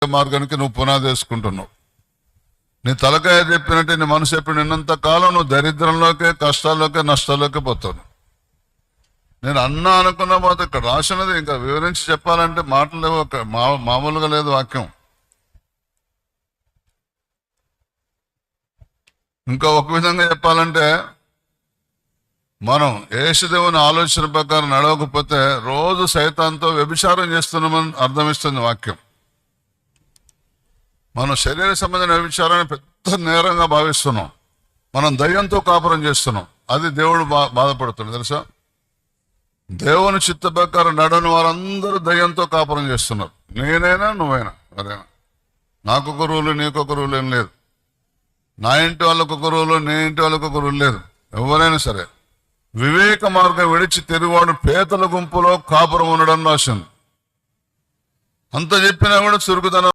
మార్గానికి నువ్వు పునాది వేసుకుంటున్నావు. నీ తలకాయ చెప్పినట్టే నీ మనసు చెప్పిన నిన్నంత కాలం నువ్వు దరిద్రంలోకే, కష్టాల్లోకే, నష్టాల్లోకే పోతావు. నేను అన్నా అనుకున్న పోతే ఇక్కడ రాసినది ఇంకా వివరించి చెప్పాలంటే మాటలు లేవు, మామూలుగా లేదు వాక్యం. ఇంకా ఒక విధంగా చెప్పాలంటే మనం యేసుదేవుని ఆలోచన ప్రకారం నడవకపోతే రోజు సైతాన్తో వ్యభిచారం చేస్తున్నామని అర్థమిస్తుంది వాక్యం. మనం శరీర సంబంధమైన వ్యభిచారాన్ని పెద్ద నేరంగా భావిస్తున్నాం. మనం దయ్యంతో కాపురం చేస్తున్నాం. అది దేవుడు బాధపడుతుంది తెలుసా. దేవుని చిత్త ప్రకారం నడవని వారందరూ దయ్యంతో కాపురం చేస్తున్నారు. నేనైనా నువ్వైనా అదేనా. నాకొక రూలు నీకొక రూలు ఏం లేదు. నా ఇంటి వాళ్ళకొక రూలు నీ ఇంటి వాళ్ళకొక రూలు లేదు. ఎవరైనా సరే వివేక మార్గం విడిచి తిరుగువాడు పేదల గుంపులో కాపురం ఉండడం రాసింది. అంత చెప్పినా కూడా చురుకుతనం